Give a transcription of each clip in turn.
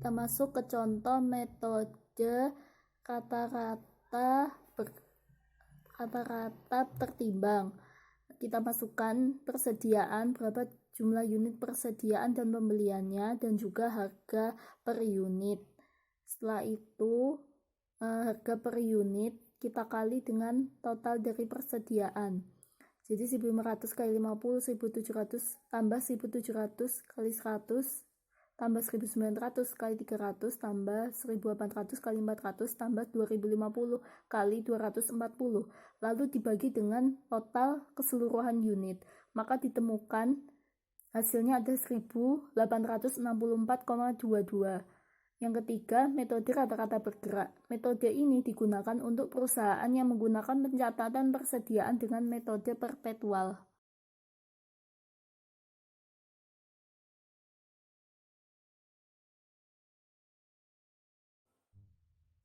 Kita masuk ke contoh metode kata-kata tertimbang. Kita masukkan persediaan, berapa jumlah unit persediaan dan pembeliannya, dan juga harga per unit. Setelah itu harga per unit kita kali dengan total dari persediaan. Jadi 1.500 kali 50, 1.700 tambah 1.700 kali 100 tambah 1.900 kali 300 tambah 1.800 kali 400 tambah 2.050 kali 240, lalu dibagi dengan total keseluruhan unit, maka ditemukan hasilnya ada 1.864,22. Yang ketiga, metode kata-kata bergerak. Metode ini digunakan untuk perusahaan yang menggunakan pencatatan persediaan dengan metode perpetual.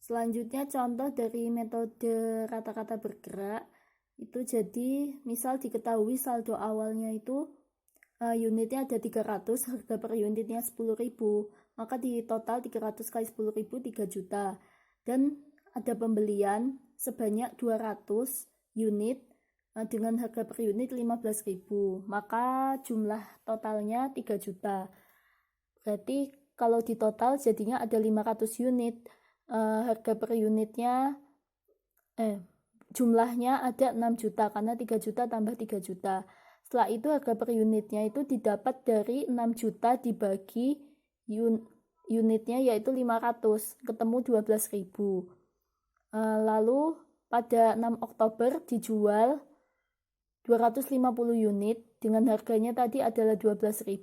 Selanjutnya contoh dari metode kata-kata bergerak. Itu jadi misal diketahui saldo awalnya itu unitnya ada 300, harga per unitnya 10.000, maka di total 300 kali 10.000 3 juta, dan ada pembelian sebanyak 200 unit dengan harga per unit 15.000, maka jumlah totalnya 3 juta. Berarti kalau di total jadinya ada 500 unit, harga per unitnya jumlahnya ada 6 juta karena 3 juta tambah 3 juta. Setelah itu harga per unitnya itu didapat dari 6 juta dibagi unitnya yaitu 500, ketemu 12.000. Lalu pada 6 Oktober dijual 250 unit dengan harganya tadi adalah 12.000.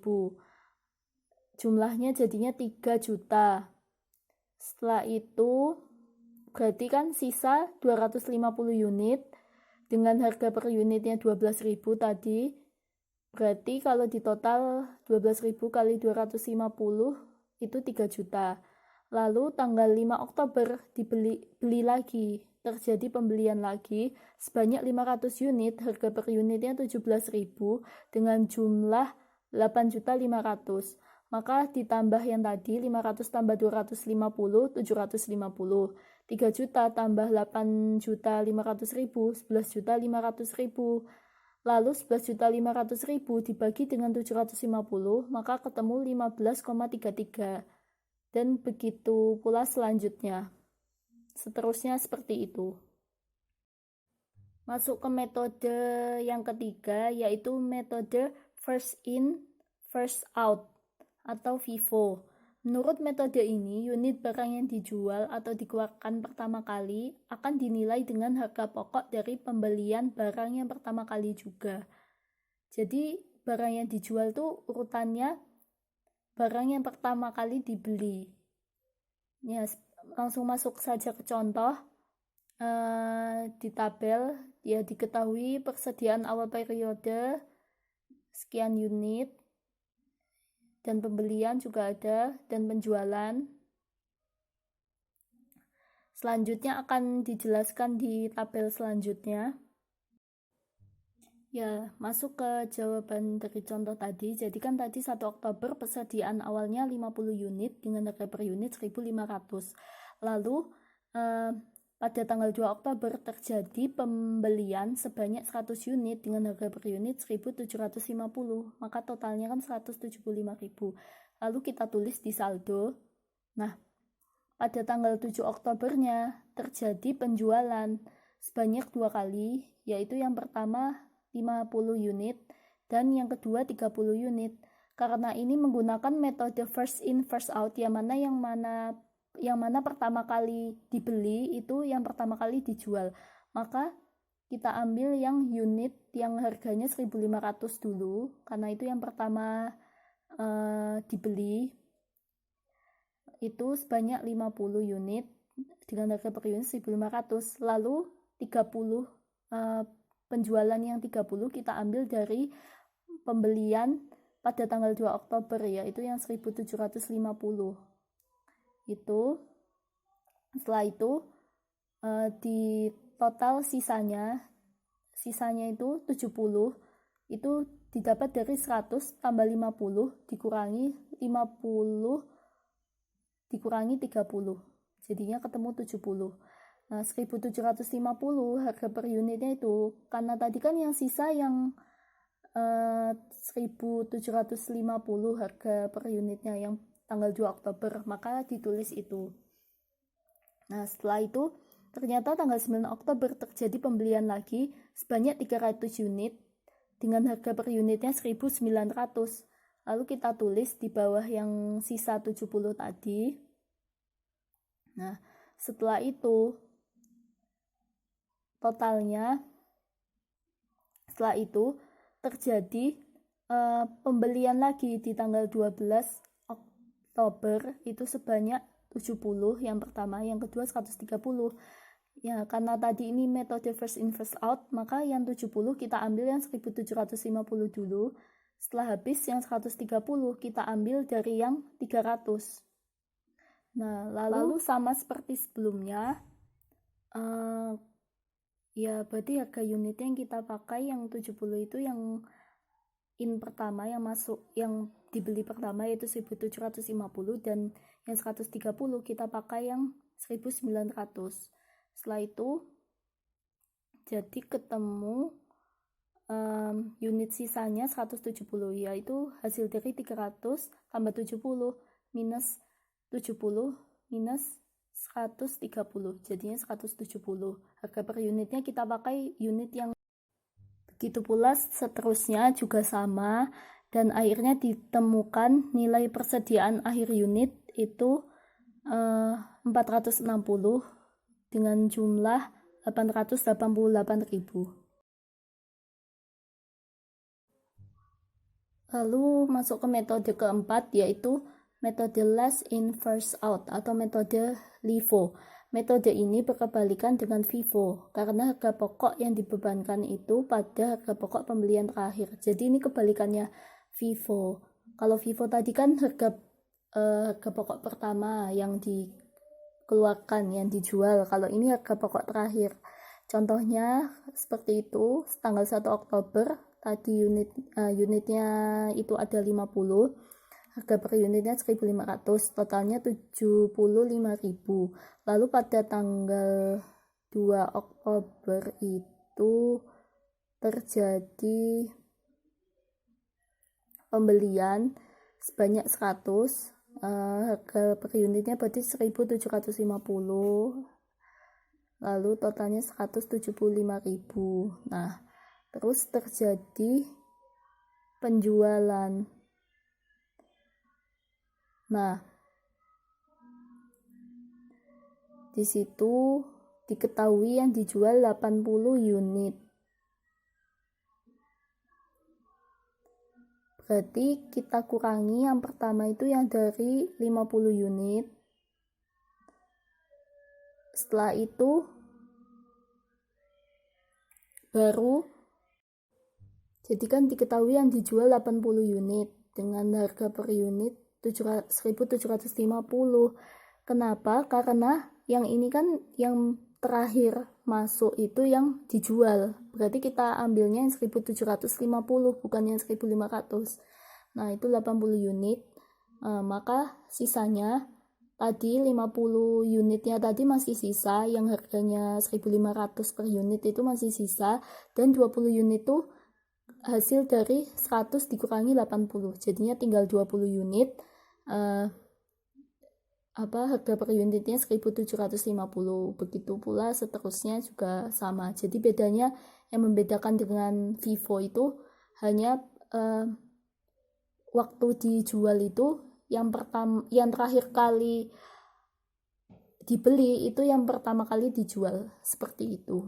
Jumlahnya jadinya 3 juta. Setelah itu berarti kan sisa 250 unit dengan harga per unitnya 12.000 tadi. Berarti kalau di total 12.000 kali 250 itu 3 juta. Lalu tanggal 5 Oktober beli lagi, terjadi pembelian lagi sebanyak 500 unit, harga per unitnya 17.000 dengan jumlah 8.500.000. Maka ditambah yang tadi 500 tambah 250, 750. 3 juta tambah 8.500.000, 11.500.000. Lalu 11.500.000 dibagi dengan 750, maka ketemu 15,33. Dan begitu pula selanjutnya. Seterusnya seperti itu. Masuk ke metode yang ketiga, yaitu metode first in, first out atau FIFO. Menurut metode ini, unit barang yang dijual atau dikeluarkan pertama kali akan dinilai dengan harga pokok dari pembelian barang yang pertama kali juga. Jadi, barang yang dijual tuh urutannya barang yang pertama kali dibeli. Ya, langsung masuk saja ke contoh. Di tabel ya diketahui persediaan awal periode sekian unit, dan pembelian juga ada, dan penjualan. Selanjutnya akan dijelaskan di tabel selanjutnya. Ya, masuk ke jawaban dari contoh tadi. Jadi kan tadi 1 Oktober persediaan awalnya 50 unit dengan harga per unit 1.500. Lalu pada tanggal 2 Oktober terjadi pembelian sebanyak 100 unit dengan harga per unit 1.750. Maka totalnya kan 175.000. Lalu kita tulis di saldo. Nah, pada tanggal 7 Oktobernya terjadi penjualan sebanyak 2 kali, yaitu yang pertama 50 unit dan yang kedua 30 unit. Karena ini menggunakan metode first in first out, yang mana pertama kali dibeli itu yang pertama kali dijual. Maka kita ambil yang unit yang harganya 1.500 dulu, karena itu yang pertama dibeli. Itu sebanyak 50 unit dengan harga per unit 1.500. Lalu 30 penjualan yang 30 kita ambil dari pembelian pada tanggal 2 Oktober, yaitu yang 1.750. Itu setelah itu di total sisanya itu 70, itu didapat dari 100 tambah 50 dikurangi 50 dikurangi 30, jadinya ketemu 70. Nah 1750 harga per unitnya itu, karena tadi kan yang sisa yang 1750 harga per unitnya yang tanggal 2 Oktober, maka ditulis itu. Nah setelah itu ternyata tanggal 9 Oktober terjadi pembelian lagi sebanyak 300 unit dengan harga per unitnya 1.900. Lalu kita tulis di bawah yang sisa 70 tadi. Nah setelah itu totalnya, setelah itu terjadi pembelian lagi di tanggal 12 Oktober itu sebanyak 70 yang pertama, yang kedua 130. Ya karena tadi ini metode first in first out, maka yang 70 kita ambil yang 1750 dulu. Setelah habis yang 130 kita ambil dari yang 300. Nah lalu sama seperti sebelumnya, ya berarti harga unit yang kita pakai yang 70 itu yang in pertama, yang masuk, yang dibeli pertama yaitu 1750, dan yang 130 kita pakai yang 1900. Setelah itu jadi ketemu unit sisanya 170, yaitu hasil dari 300 tambah 70 minus 70 minus 130, jadinya 170. Harga per unitnya kita pakai unit yang begitu pula seterusnya juga sama, dan akhirnya ditemukan nilai persediaan akhir unit itu 460 dengan jumlah 888.000. Lalu masuk ke metode keempat, yaitu metode last in first out atau metode LIFO. Metode ini berkebalikan dengan FIFO karena harga pokok yang dibebankan itu pada harga pokok pembelian terakhir. Jadi ini kebalikannya FIFO. Kalau FIFO tadi kan harga pokok pertama yang dikeluarkan, yang dijual. Kalau ini harga pokok terakhir. Contohnya seperti itu, tanggal 1 Oktober tadi unitnya itu ada 50. Harga per unitnya 1.500, totalnya 75.000. Lalu pada tanggal 2 Oktober itu terjadi pembelian sebanyak 100. Harga per unitnya berarti 1.750. Lalu totalnya 175.000. Nah, terus terjadi penjualan. Nah, di situ diketahui yang dijual 80 unit. Berarti kita kurangi yang pertama itu yang dari 50 unit. Setelah itu baru, jadi kan diketahui yang dijual 80 unit dengan harga per unit 1.750. Kenapa? Karena yang ini kan yang terakhir masuk itu yang dijual. Berarti kita ambilnya yang 1.750 bukan yang 1.500. Nah, itu 80 unit. Maka sisanya tadi 50 unitnya tadi masih sisa, yang harganya 1.500 per unit itu masih sisa, dan 20 unit itu hasil dari 100 dikurangi 80, jadinya tinggal 20 unit. Harga per unitnya 1.750. Begitu pula seterusnya juga sama. Jadi bedanya, yang membedakan dengan FIFO itu hanya waktu dijual itu yang terakhir kali dibeli itu yang pertama kali dijual, seperti itu.